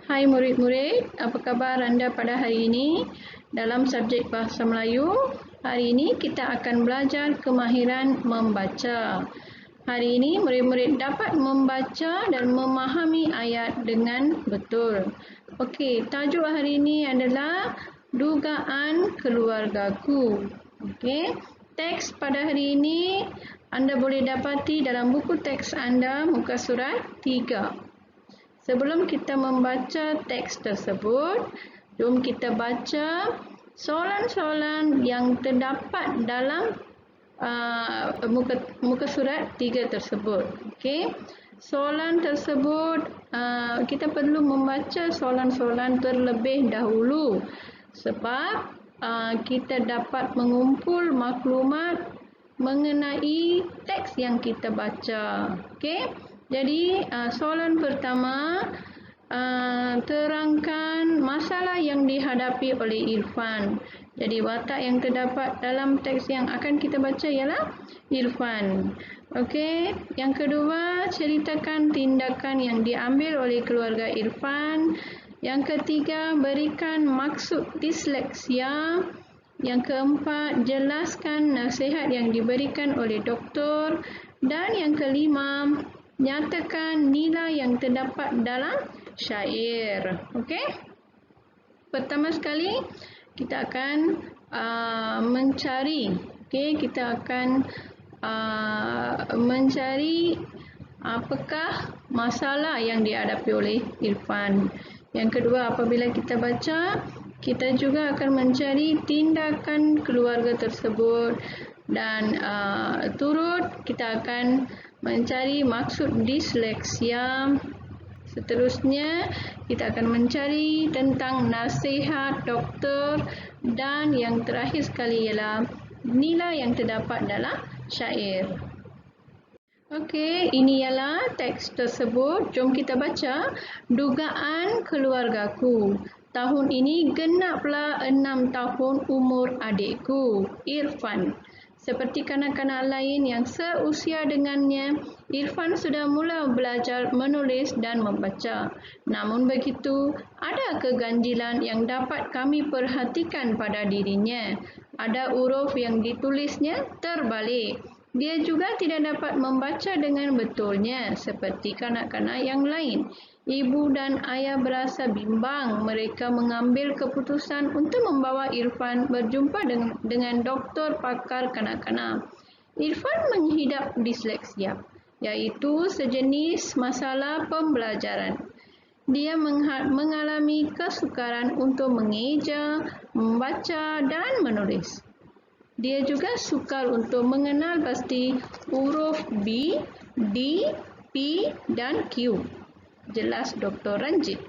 Hai murid-murid, apa khabar anda pada hari ini? Dalam subjek Bahasa Melayu, hari ini kita akan belajar kemahiran membaca. Hari ini murid-murid dapat membaca dan memahami ayat dengan betul. Okey, tajuk hari ini adalah dugaan keluargaku. Okey, teks pada hari ini anda boleh dapati dalam buku teks anda muka surat 3. Sebelum kita membaca teks tersebut, jom kita baca soalan-soalan yang terdapat dalam muka surat 3 tersebut. Okey. Soalan tersebut kita perlu membaca soalan-soalan terlebih dahulu sebab kita dapat mengumpul maklumat mengenai teks yang kita baca. Okey. Jadi soalan pertama, terangkan masalah yang dihadapi oleh Irfan. Jadi watak yang terdapat dalam teks yang akan kita baca ialah Irfan. Okey, yang kedua, ceritakan tindakan yang diambil oleh keluarga Irfan. Yang ketiga, berikan maksud disleksia. Yang keempat, jelaskan nasihat yang diberikan oleh doktor. Dan yang kelima, nyatakan nilai yang terdapat dalam syair. Okey? Pertama sekali, kita akan mencari. Okey, kita akan mencari apakah masalah yang dihadapi oleh Irfan. Yang kedua, apabila kita baca, kita juga akan mencari tindakan keluarga tersebut dan turut kita akan mencari maksud disleksia. Seterusnya, kita akan mencari tentang nasihat doktor dan yang terakhir sekali ialah nilai yang terdapat dalam syair. Okey, ini ialah teks tersebut. Jom kita baca. Dugaan keluargaku. Tahun ini genaplah 6 tahun umur adikku, Irfan. Seperti kanak-kanak lain yang seusia dengannya, Irfan sudah mula belajar menulis dan membaca. Namun begitu, ada keganjilan yang dapat kami perhatikan pada dirinya. Ada huruf yang ditulisnya terbalik. Dia juga tidak dapat membaca dengan betulnya seperti kanak-kanak yang lain. Ibu dan ayah berasa bimbang. Mereka mengambil keputusan untuk membawa Irfan berjumpa dengan doktor pakar kanak-kanak. Irfan menghidap disleksia, iaitu sejenis masalah pembelajaran. Dia mengalami kesukaran untuk mengeja, membaca dan menulis. Dia juga sukar untuk mengenal pasti huruf B, D, P dan Q. Jelas Dr. Ranjit.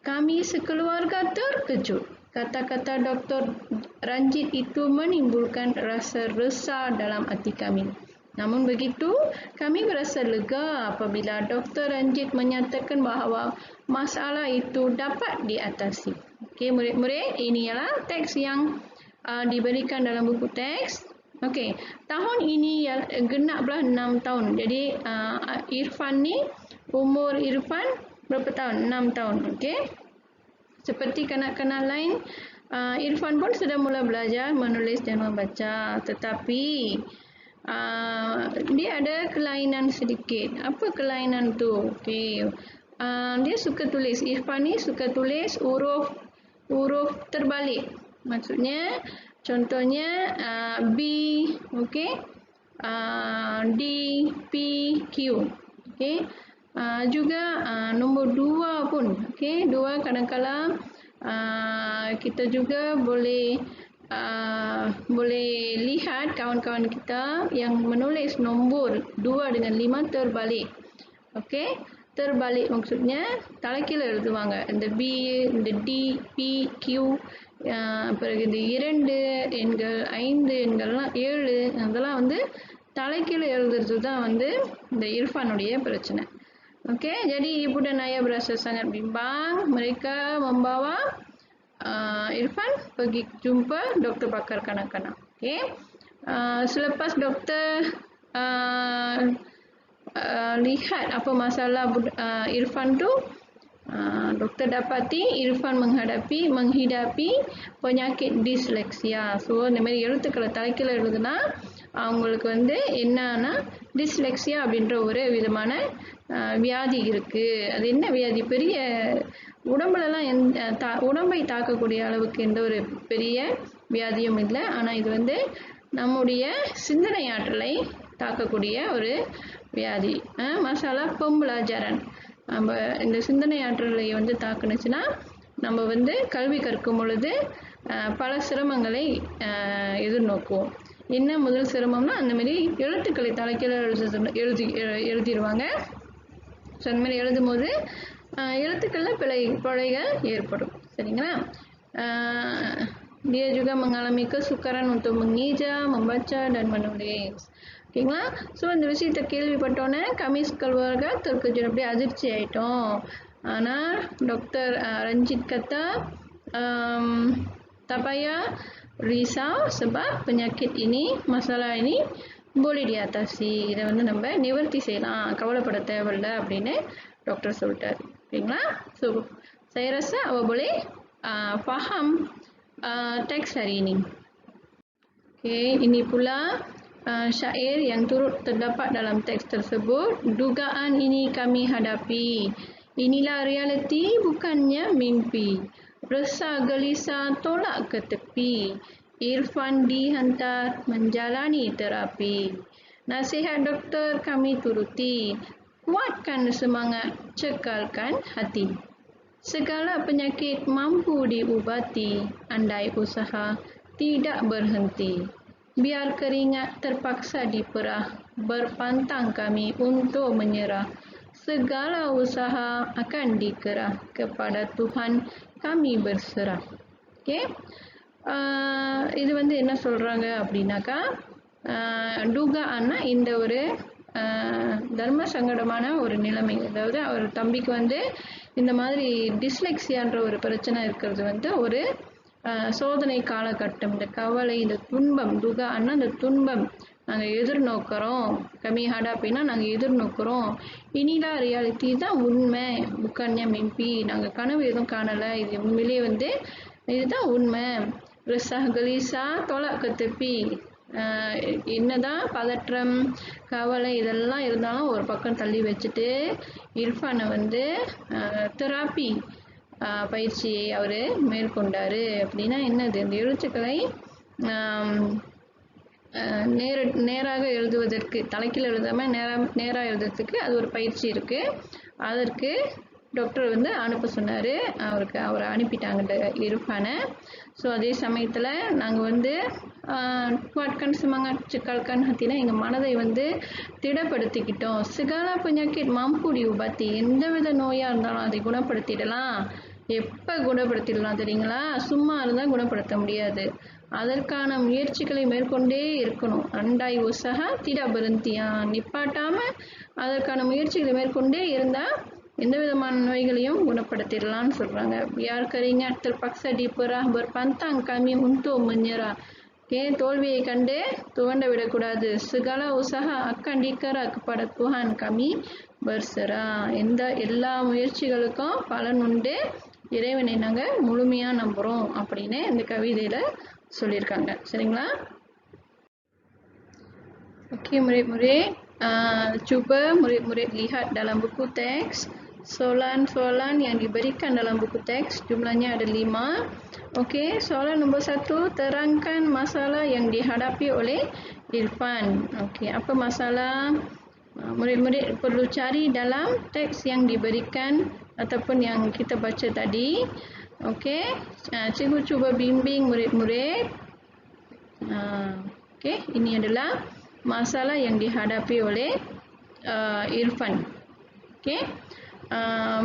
Kami sekeluarga terkejut. Kata-kata Dr. Ranjit itu menimbulkan rasa resah dalam hati kami. Namun begitu, kami berasa lega apabila Dr. Ranjit menyatakan bahawa masalah itu dapat diatasi. Okey, murid-murid, ini ialah teks yang diberikan dalam buku teks. Okey, tahun ini genaplah 6 tahun. Jadi Irfan ni, umur Irfan berapa tahun? 6 tahun. Okey. Seperti kanak-kanak lain, Irfan pun sudah mula belajar menulis dan membaca. Tetapi dia ada kelainan sedikit. Apa kelainan tu? Okey. Dia suka tulis. Irfan ni suka tulis huruf terbalik. Maksudnya, contohnya B, okey, D, P, Q, okey. Juga nombor 2 pun, okey, 2 kadang-kadang kita juga boleh lihat kawan-kawan kita yang menulis nombor 2 dengan 5 terbalik, okey. Terbalik maksudnya தலைகீழ எழுதுவாங்க. இந்த B, இந்த D, P, Q, பிறகு இந்த 2 எண்கள் 5 எண்கள்லாம் 7 அதெல்லாம் வந்து தலைகீழ எழுதுறது தான் வந்து இந்த Irfanuடைய பிரச்சனை. Okey, jadi ibu dan ayah berasa sangat bimbang. Mereka membawa Irfan pergi jumpa doktor pakar kanak-kanak. Okey. Selepas doktor lihat apa masalah Irfan tu, Doktor dapati Irfan menghidapi penyakit disleksia. So இந்த மாதிரி எழுத்துக்களை தலைக்கீழ எழுதுனா அவங்களுக்கு வந்து என்னன்னா டிஸ்லெக்சியா அப்படின்ற ஒரு விதமான வியாதி இருக்கு. அது என்ன வியாதி? பெரிய உடம்புலலாம் உடம்பை தாக்கக்கூடிய அளவுக்கு எந்த ஒரு பெரிய வியாதியும் இல்லை. ஆனால் இது வந்து நம்முடைய சிந்தனை ஆற்றலை தாக்கக்கூடிய ஒரு வியாதி. மசாலா pembelajaran. நம்ம இந்த சிந்தனை ஆற்றலை வந்து தாக்குனுச்சுன்னா நம்ம வந்து கல்வி கற்கும் பொழுது பல சிரமங்களை எதிர்நோக்குவோம். என்ன முதல் சிரமம்னா அந்த மாதிரி எழுத்துக்களை தலைக்கீழ எழுதிடுவாங்க. ஸோ அந்த மாதிரி எழுதும் போது எழுத்துக்களில் பிழைகள் ஏற்படும். சரிங்களா? Dia juga mengalami kesukaran untuk mengeja, membaca dan menulis. ஓகேங்களா? ஸோ இந்த விஷயத்தை கேள்விப்பட்டோன்னே kami keluarga terkejut, அப்படியே அதிர்ச்சி ஆயிட்டோம். ஆனால் டாக்டர் Ranjith kata tak payah risau sebab penyakit ini, masalah ini boleh diatasi. இதை வந்து நம்ம நிவர்த்தி செய்யலாம், கவலைப்பட தேவையில்லை அப்படின்னு டாக்டர் சொல்லிட்டார். ஓகேங்களா? So saya rasa awak boleh faham teks hari ini. Okay, ini pula syair yang turut terdapat dalam teks tersebut. Dugaan ini kami hadapi. Inilah realiti, bukannya mimpi. Resah gelisah tolak ke tepi. Irfan dihantar menjalani terapi. Nasihat doktor kami turuti. Kuatkan semangat, cekalkan hati. Segala penyakit mampu diubati, andai usaha tidak berhenti. Biar keringat terpaksa diperah, berpantang kami untuk menyerah. Segala usaha akan dikerah, kepada Tuhan kami berserah. Okay? இது வந்து என்ன சொல்றாங்க அப்படின்னாக்கா, டூகான்னா இந்த ஒரு தர்ம சங்கடமான ஒரு நிலைமை. அதாவது அவர் தம்பிக்கு வந்து இந்த மாதிரி டிஸ்லெக்சியான்ற ஒரு பிரச்சனை இருக்கிறது வந்து ஒரு சோதனை காலகட்டம். இந்த கவலை, இந்த துன்பம், துகான்னா இந்த துன்பம் நாங்கள் எதிர்நோக்கிறோம். கம்மி ஹடாப்பின்னா நாங்கள் எதிர்நோக்கிறோம். இனிலா ரியாலிட்டி தான் உண்மை, புக்கன்யா மிம்பி, நாங்கள் கனவு எதுவும் காணலை, இது உண்மையிலே வந்து இதுதான் உண்மை. ரிசா கலீசா தோலா கத்துப்பி, என்னதான் பதற்றம், கவலை இதெல்லாம் இருந்தாலும் ஒரு பக்கம் தள்ளி வச்சுட்டு இர்ஃபானை வந்து தெராப்பி பயிற்சியை அவர் மேற்கொண்டார். அப்படின்னா என்னது? இந்த எழுத்துக்களை நேராக எழுதுவதற்கு, தலைக்கீழ எழுதாமல் நேராக எழுதுறதுக்கு அது ஒரு பயிற்சி இருக்குது. அதற்கு டாக்டர் வந்து அனுப்ப சொன்னார். அவரை அனுப்பிட்டாங்க இர்ஃபானை. ஸோ அதே சமயத்தில் நாங்கள் வந்து குவாட்கன் சிமங்காட் சிக்கல்கன் ஹத்தினா எங்கள் மனதை வந்து திடப்படுத்திக்கிட்டோம். சிகாலா புஞ்சாக்கிட் மாம்பூடி உபாத்தி, எந்தவித நோயாக இருந்தாலும் அதை குணப்படுத்திடலாம். எப்போ குணப்படுத்திடலாம் தெரியுங்களா? சும்மா இருந்தால் குணப்படுத்த முடியாது. அதற்கான முயற்சிகளை மேற்கொண்டே இருக்கணும். அண்டாய் உசகா திடா பருந்தியா, நிப்பாட்டாமல் அதற்கான முயற்சிகளை மேற்கொண்டே இருந்தால் எந்த விதமான நோய்களையும் குணப்படுத்திடலாம்னு சொல்கிறாங்க. யார் கரிங்க terpaksa diperah berpantang kami untuk menyerah. தோல்வியை கண்டு துவண்ட விடக்கூடாது. segala usaha akan dikerah kepada Tuhan kami berserah. எல்லா முயற்சிகளுக்கும் பலன் உண்டு, இறைவனை நாங்கள் முழுமையாக நம்புகிறோம் அப்படின்னு இந்த கவிதையில் சொல்லியிருக்காங்க. சரிங்களா? Okey, murid-murid, cuba murid-murid lihat dalam buku teks soalan-soalan yang diberikan dalam buku teks. Jumlahnya ada 5. Okey, soalan nombor 1, terangkan masalah yang dihadapi oleh Irfan. Okey, apa masalah? Murid-murid perlu cari dalam teks yang diberikan ataupun yang kita baca tadi. Okey, cikgu cuba bimbing murid-murid. Okey, ini adalah masalah yang dihadapi oleh Irfan. Okey,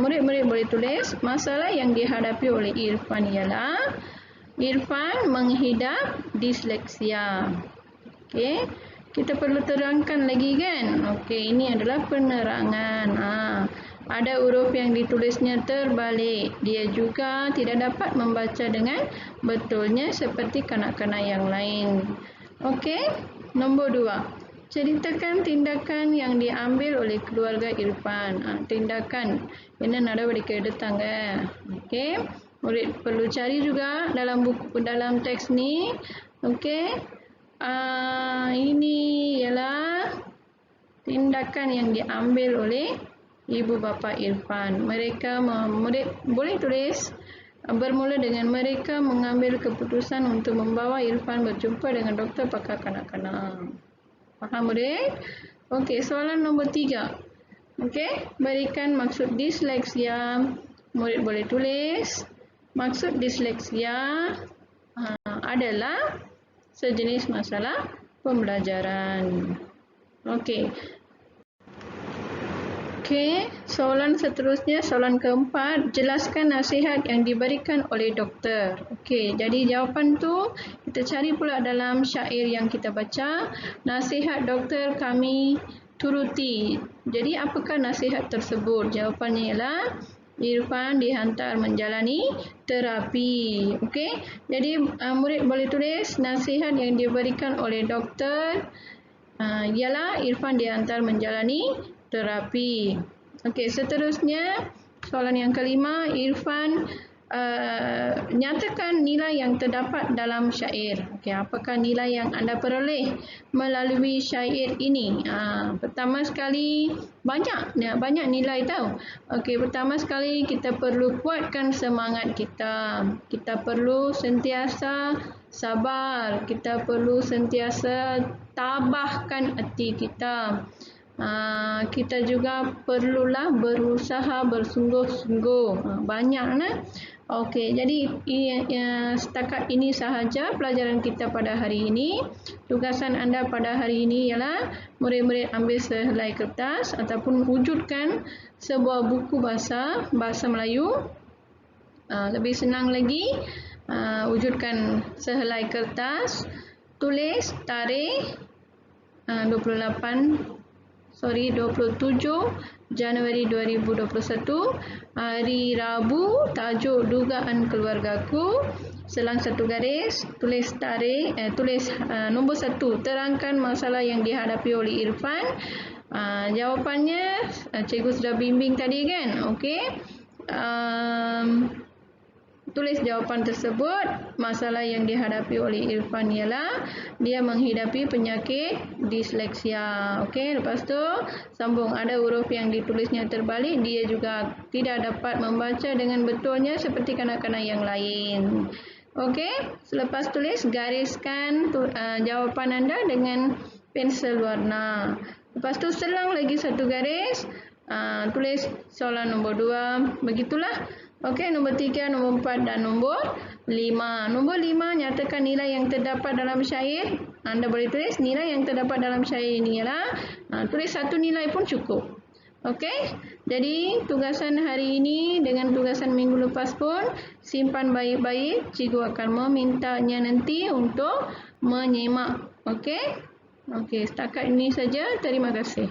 murid-murid boleh tulis masalah yang dihadapi oleh Irfan ialah Irfan menghidap disleksia. Okey, kita perlu terangkan lagi kan? Okey, ini adalah penerangan. Ada huruf yang ditulisnya terbalik. Dia juga tidak dapat membaca dengan betulnya seperti kanak-kanak yang lain. Okey, nombor 2. ceritakan tindakan yang diambil oleh keluarga Irfan. Tindakan என்ன நடவடிக்கை எடுத்தாங்க. Okey. Murid perlu cari juga dalam buku, dalam teks ni. Okey. Ini ialah tindakan yang diambil oleh ibu bapa Irfan. Mereka murid boleh tulis bermula dengan mereka mengambil keputusan untuk membawa Irfan berjumpa dengan doktor pakar kanak-kanak. Faham murid? Okey, soalan nombor 3. Okey, berikan maksud disleksia. Murid boleh tulis. Maksud disleksia adalah sejenis masalah pembelajaran. Okey. Okey, soalan seterusnya, soalan keempat, jelaskan nasihat yang diberikan oleh doktor. Okey, jadi jawapan tu kita cari pula dalam syair yang kita baca. Nasihat doktor kami turuti. Jadi apakah nasihat tersebut? Jawapannya ialah Irfan dihantar menjalani terapi. Okey, jadi murid boleh tulis nasihat yang diberikan oleh doktor ialah Irfan dihantar menjalani terapi. Okey, seterusnya soalan yang kelima, Irfan nyatakan nilai yang terdapat dalam syair. Okey, apakah nilai yang anda peroleh melalui syair ini? Pertama sekali, banyak nilai tahu. Okey, pertama sekali kita perlu kuatkan semangat kita. Kita perlu sentiasa sabar. Kita perlu sentiasa tabahkan hati kita. Kita juga perlulah berusaha bersungguh-sungguh. Banyak nah. Okey, jadi setakat ini sahaja pelajaran kita pada hari ini. Tugasan anda pada hari ini ialah murid-murid ambil sehelai kertas ataupun wujudkan sebuah buku bahasa Melayu. Lebih senang lagi, wujudkan sehelai kertas, tulis tarikh 27 Januari 2021, hari Rabu, tajuk dugaan keluargaku, selang satu garis, tulis tarikh, tulis nombor 1, terangkan masalah yang dihadapi oleh Irfan. Jawapannya cikgu sudah bimbing tadi kan? Okey. Tulis jawapan tersebut. Masalah yang dihadapi oleh Irfan ialah dia menghidapi penyakit disleksia. Okey, lepas tu sambung, ada huruf yang ditulisnya terbalik, dia juga tidak dapat membaca dengan betulnya seperti kanak-kanak yang lain. Okey, selepas tulis gariskan jawapan anda dengan pensel warna. Lepas tu selang lagi satu garis, tulis soalan nombor 2. Begitulah. Okey, nombor 3, nombor 4 dan nombor 5. Nombor 5, nyatakan nilai yang terdapat dalam syair. Anda boleh tulis nilai yang terdapat dalam syair ini ialah, tulis satu nilai pun cukup. Okey, jadi tugasan hari ini dengan tugasan minggu lepas pun simpan baik-baik. Cikgu akan memintanya nanti untuk menyimak. Okey, setakat ini saja. Terima kasih.